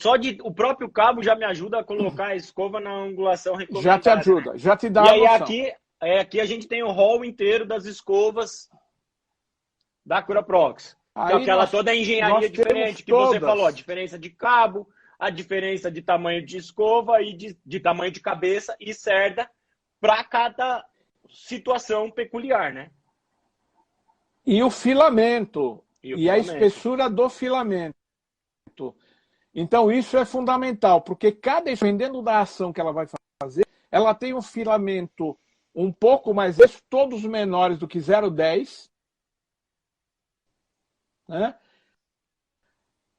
o próprio cabo já me ajuda a colocar a escova na angulação recomendada. Já te ajuda, já te dá a noção. E aí, aqui a gente tem o rol inteiro das escovas da Curaprox. Então, aquela toda a engenharia diferente que você falou, a diferença de cabo, a diferença de tamanho de escova e de tamanho de cabeça e cerda para cada situação peculiar, né? E o filamento, e a espessura do filamento. Então, isso é fundamental, porque dependendo da ação que ela vai fazer, ela tem um filamento um pouco mais, todos menores do que 0,10, né?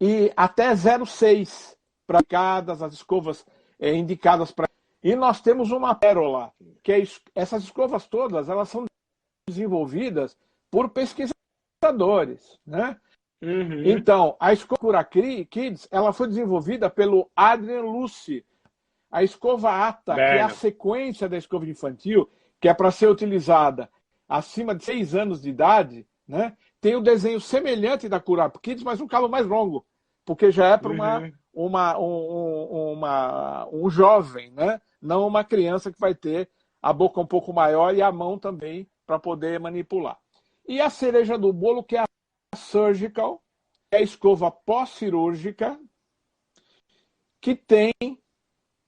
E até 0,6 para as escovas indicadas para. E nós temos uma pérola, que essas escovas todas, elas são desenvolvidas por pesquisadores, né? Uhum. Então, a escova Cura Kids, ela foi desenvolvida pelo Adrian Lucy. A escova ATA, que é a sequência da escova infantil, que é para ser utilizada acima de 6 anos de idade, né? Tem o desenho semelhante da Cura Kids, mas um calo mais longo, porque já é para um jovem, né? Não uma criança que vai ter a boca um pouco maior e a mão também para poder manipular. E a cereja do bolo, que é a Surgical, é a escova pós-cirúrgica, que tem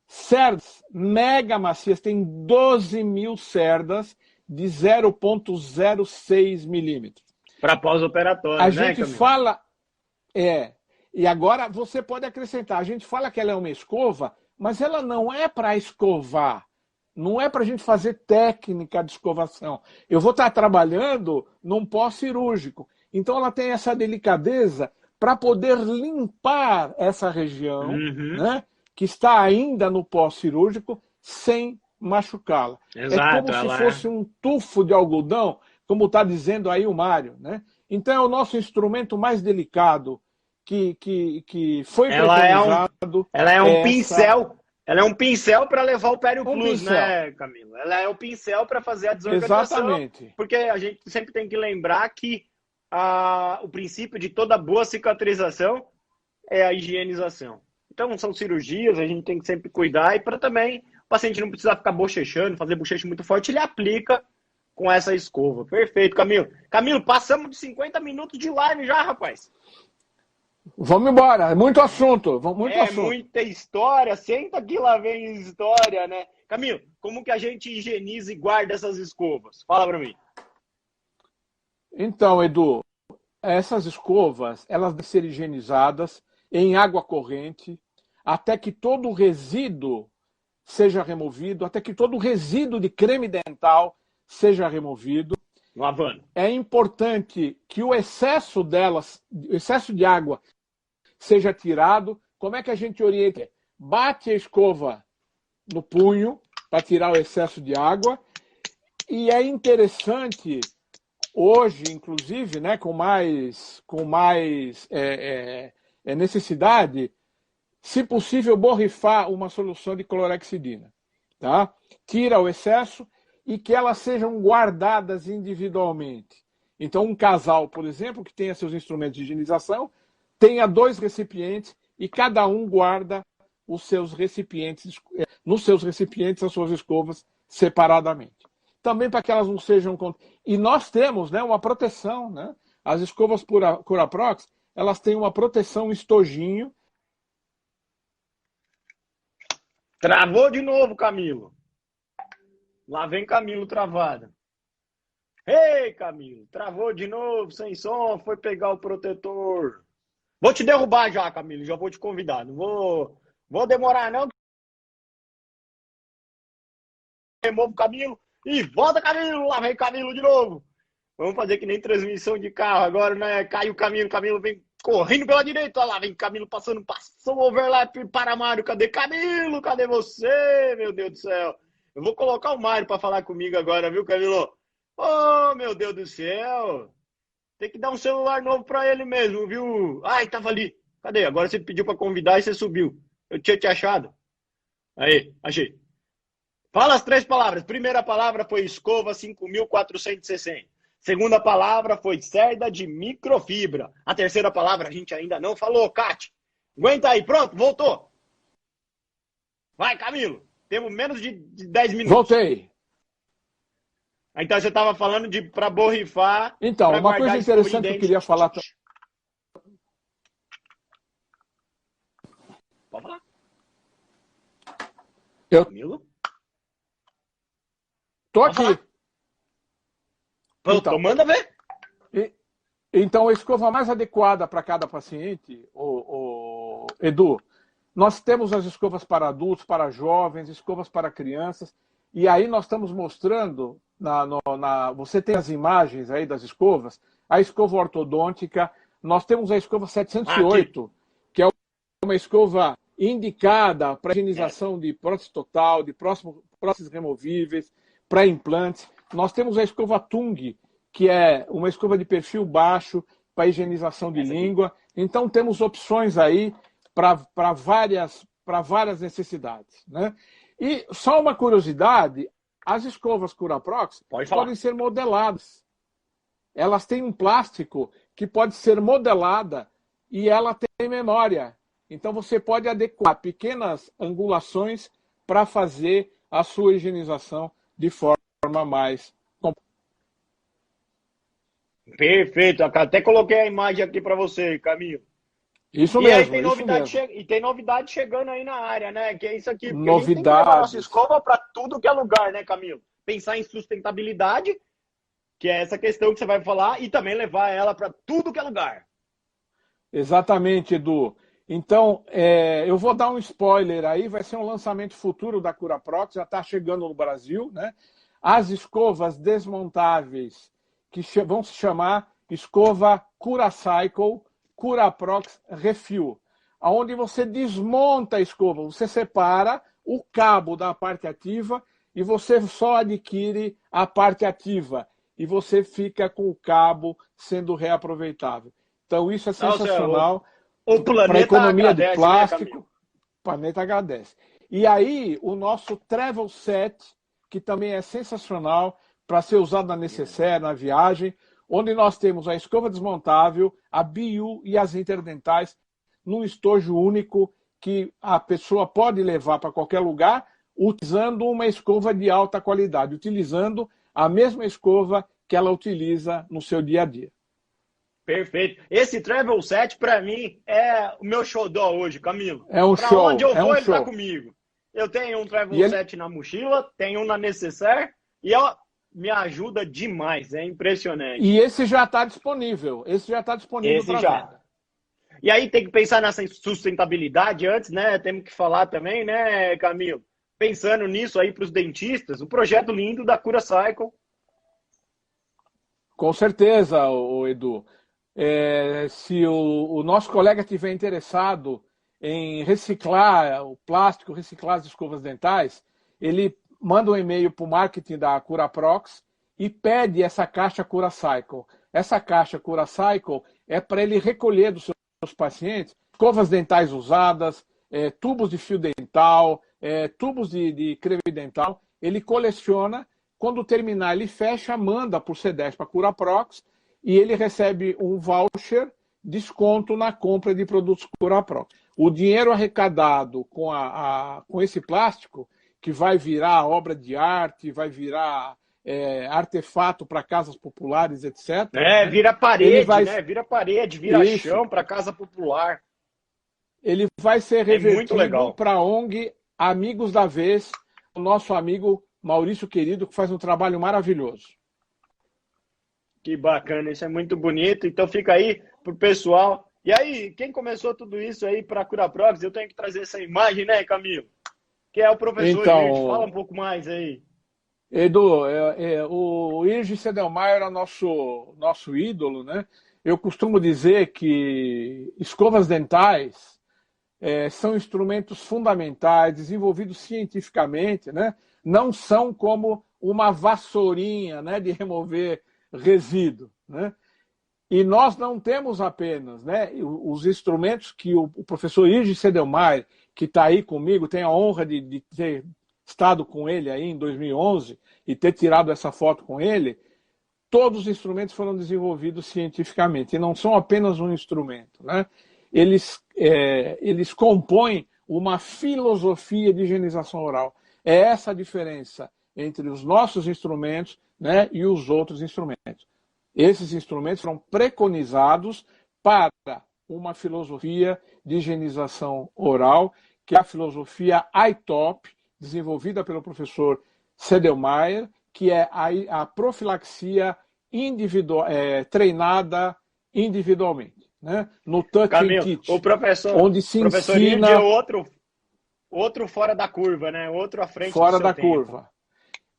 cerdas mega macias, tem 12 mil cerdas de 0,06 milímetros. Para pós-operatório, A né, gente Camilo? fala... E agora você pode acrescentar, a gente fala que ela é uma escova, mas ela não é para escovar. Não é para a gente fazer técnica de escovação. Eu vou estar trabalhando num pós-cirúrgico. Então ela tem essa delicadeza para poder limpar essa região, né, que está ainda no pós-cirúrgico, sem machucá-la. Exato, é como se fosse um tufo de algodão, como está dizendo aí o Mário, né? Então é o nosso instrumento mais delicado que foi preconizado. Ela é um pincel. Ela é um pincel para levar o Pério Plus, né, Camilo? Ela é o pincel para fazer a desorganização. Exatamente. Porque a gente sempre tem que lembrar que o princípio de toda boa cicatrização é a higienização. Então, são cirurgias, a gente tem que sempre cuidar. E para também o paciente não precisar ficar bochechando, fazer bochecho muito forte, ele aplica com essa escova. Perfeito, Camilo. Camilo, passamos de 50 minutos de live já, rapaz. Vamos embora, é muito assunto. Muita história, senta que lá vem história, né? Camilo, como que a gente higieniza e guarda essas escovas? Fala pra mim. Então, Edu, essas escovas, elas devem ser higienizadas em água corrente, até que todo o resíduo seja removido, até que todo o resíduo de creme dental seja removido. Lavando. É importante que o excesso delas, o excesso de água, seja tirado. Como é que a gente orienta? Bate a escova no punho para tirar o excesso de água. E é interessante, hoje, inclusive, né, com mais necessidade, se possível, borrifar uma solução de clorexidina. Tá? Tira o excesso e que elas sejam guardadas individualmente. Então, um casal, por exemplo, que tenha seus instrumentos de higienização, tenha 2 recipientes e cada um guarda os seus recipientes, nos seus recipientes, as suas escovas separadamente. Também para que elas não sejam... E nós temos, né, uma proteção, né? As escovas Curaprox, elas têm uma proteção estojinho. Travou de novo, Camilo. Lá vem Camilo travado. Ei, Camilo, travou de novo, sem som, foi pegar o protetor. Vou te derrubar já, Camilo, já vou te convidar. Não vou demorar, não. Remove o Camilo e volta, Camilo. Lá vem Camilo de novo. Vamos fazer que nem transmissão de carro agora, né? Cai o Camilo vem correndo pela direita. Olha lá, vem Camilo passou o overlap para Mário. Cadê Camilo? Cadê você, meu Deus do céu? Eu vou colocar o Mário para falar comigo agora, viu, Camilo? Oh, meu Deus do céu. Tem que dar um celular novo para ele mesmo, viu? Ai, tava ali. Cadê? Agora você pediu para convidar e você subiu. Eu tinha te achado. Aí, achei. Fala as 3 palavras. Primeira palavra foi escova 5.460. Segunda palavra foi cerda de microfibra. A terceira palavra a gente ainda não falou, Cate. Aguenta aí, pronto, voltou. Vai, Camilo. Temos menos de 10 minutos. Voltei. Então você estava falando para borrifar. Então, uma coisa interessante que eu queria falar. Pode falar. Camilo? Tô aqui. Então, manda ver. Então, a escova mais adequada para cada paciente, Edu, nós temos as escovas para adultos, para jovens, escovas para crianças, e aí nós estamos mostrando, você tem as imagens aí das escovas, a escova ortodôntica, nós temos a escova 708, que é uma escova indicada para higienização de prótese total, de próteses removíveis, para implantes. Nós temos a escova Tung, que é uma escova de perfil baixo para higienização de língua. Então, temos opções aí para várias necessidades, né? E só uma curiosidade, as escovas Curaprox podem ser modeladas. Elas têm um plástico que pode ser modelada e ela tem memória. Então, você pode adequar pequenas angulações para fazer a sua higienização de forma mais completa. Perfeito. Até coloquei a imagem aqui para você, Camilo. Isso e mesmo. Aí tem novidade e tem novidade chegando aí na área, né? Que é isso aqui. Porque novidades. A gente tem que levar a nossa escova para tudo que é lugar, né, Camilo? Pensar em sustentabilidade, que é essa questão que você vai falar, e também levar ela para tudo que é lugar. Exatamente, Edu. Então, eu vou dar um spoiler aí, vai ser um lançamento futuro da Curaprox, já está chegando no Brasil, né? As escovas desmontáveis, que vão se chamar escova CuraCycle Curaprox Refill, onde você desmonta a escova, você separa o cabo da parte ativa e você só adquire a parte ativa e você fica com o cabo sendo reaproveitável. Então isso é sensacional para a economia agradece, de plástico. Né, o planeta agradece. E aí o nosso Travel Set, que também é sensacional para ser usado na necessaire, na viagem, onde nós temos a escova desmontável, a BIU e as interdentais num estojo único que a pessoa pode levar para qualquer lugar utilizando uma escova de alta qualidade, utilizando a mesma escova que ela utiliza no seu dia a dia. Perfeito. Esse Travel Set, para mim, é o meu xodó hoje, Camilo. É um pra show. Onde eu vou, ele show. tá comigo. Eu tenho um Travel Set na mochila, tenho um na necessaire e ó, me ajuda demais, é impressionante. E esse já está disponível. Esse já está disponível para venda. E aí tem que pensar nessa sustentabilidade antes, né? Temos que falar também, né, Camilo? Pensando nisso aí para os dentistas, o projeto lindo da CuraCycle. Com certeza, Edu. Se o nosso colega estiver interessado em reciclar o plástico, reciclar as escovas dentais, ele manda um e-mail para o marketing da Curaprox e pede essa caixa CuraCycle. Essa caixa CuraCycle é para ele recolher dos seus pacientes escovas dentais usadas, tubos de fio dental, tubos de creme dental. Ele coleciona, quando terminar ele fecha, manda por C10 para a Curaprox e ele recebe um voucher, desconto na compra de produtos Curaprox. O dinheiro arrecadado com esse plástico, que vai virar obra de arte, vai virar artefato para casas populares, etc. Vira parede, né? Vira parede, vira chão para casa popular. Ele vai ser revertido para a ONG Amigos da Vez, o nosso amigo Maurício Querido, que faz um trabalho maravilhoso. Que bacana, isso é muito bonito. Então fica aí pro pessoal. E aí, quem começou tudo isso aí para a Curaprox, eu tenho que trazer essa imagem, né, Camilo? Que é o professor Irge. Fala um pouco mais aí. Edu, o Irge Sedelmaier era nosso ídolo, né? Eu costumo dizer que escovas dentais são instrumentos fundamentais, desenvolvidos cientificamente, né? Não são como uma vassourinha, né, de remover resíduo, né? E nós não temos apenas, né, os instrumentos que o professor Irge Sedelmaier, que está aí comigo, tem a honra de ter estado com ele aí em 2011 e ter tirado essa foto com ele. Todos os instrumentos foram desenvolvidos cientificamente e não são apenas um instrumento, né? Eles compõem uma filosofia de higienização oral. É essa a diferença entre os nossos instrumentos, né, e os outros instrumentos. Esses instrumentos foram preconizados para uma filosofia de higienização oral, que é a filosofia ITOP, desenvolvida pelo professor Sedelmaier, que é a profilaxia treinada individualmente, né? No Touch and Teach, o professor, onde se ensina... é outro fora da curva, né? Outro à frente fora do seu da tempo. curva.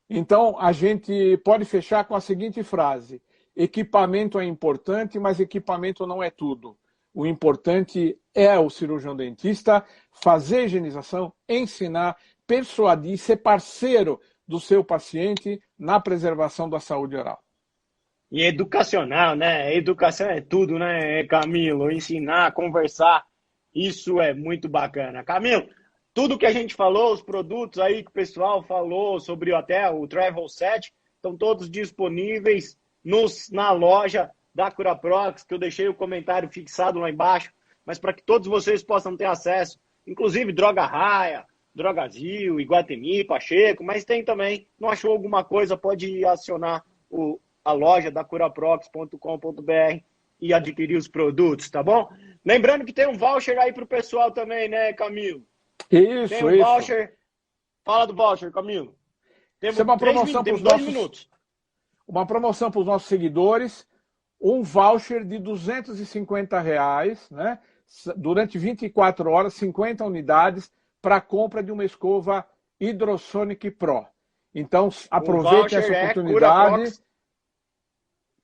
Então, a gente pode fechar com a seguinte frase: equipamento é importante, mas equipamento não é tudo. O importante é o cirurgião dentista fazer higienização, ensinar, persuadir, ser parceiro do seu paciente na preservação da saúde oral. E educacional, né? Educação é tudo, né, Camilo? Ensinar, conversar, isso é muito bacana. Camilo, tudo que a gente falou, os produtos aí que o pessoal falou sobre até o Travel Set, estão todos disponíveis na loja da Curaprox, que eu deixei o comentário fixado lá embaixo, mas para que todos vocês possam ter acesso, inclusive Droga Raia, Drogazil, Iguatemi, Pacheco, mas tem também, não achou alguma coisa, pode acionar a loja da curaprox.com.br e adquirir os produtos, tá bom? Lembrando que tem um voucher aí pro pessoal também, né, Camilo? Isso, tem um voucher. Fala do voucher, Camilo. Temos uma promoção para os 2 minutos. Uma promoção para os nossos seguidores, um voucher de R$250, né? Durante 24 horas, 50 unidades para a compra de uma escova Hydrosonic Pro. Então, aproveitem essa oportunidade.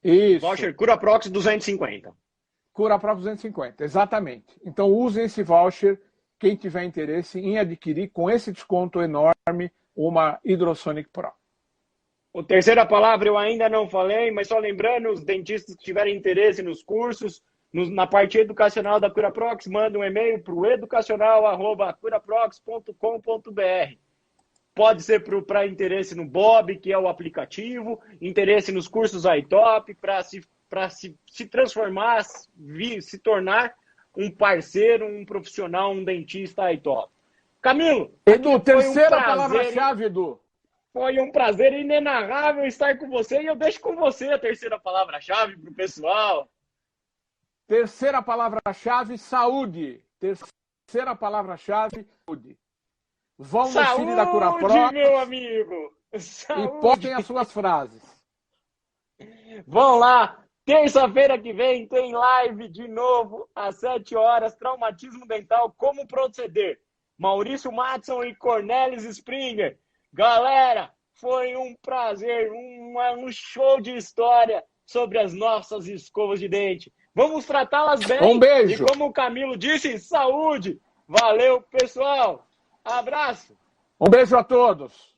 Isso. Voucher Curaprox 250. Curaprox 250, exatamente. Então, usem esse voucher, quem tiver interesse em adquirir, com esse desconto enorme, uma Hydrosonic Pro. A terceira palavra eu ainda não falei, mas só lembrando, os dentistas que tiverem interesse nos cursos, na parte educacional da Curaprox, manda um e-mail para o educacional@curaprox.com.br. Pode ser para interesse no Bob, que é o aplicativo, interesse nos cursos iTop, para se transformar, se tornar um parceiro, um profissional, um dentista iTop. Camilo, Edu, terceira palavra-chave, Edu. Foi um prazer inenarrável estar com você e eu deixo com você a terceira palavra-chave para o pessoal. Terceira palavra-chave, saúde. Terceira palavra-chave, saúde. Vão no feed da Curaprox, meu amigo. Saúde. E postem as suas frases. Vão lá. Terça-feira que vem tem live de novo às 7 horas. Traumatismo dental, como proceder. Maurício Matson e Cornelis Springer. Galera, foi um prazer, um show de história sobre as nossas escovas de dente. Vamos tratá-las bem. Um beijo. E como o Camilo disse, saúde. Valeu, pessoal. Abraço. Um beijo a todos.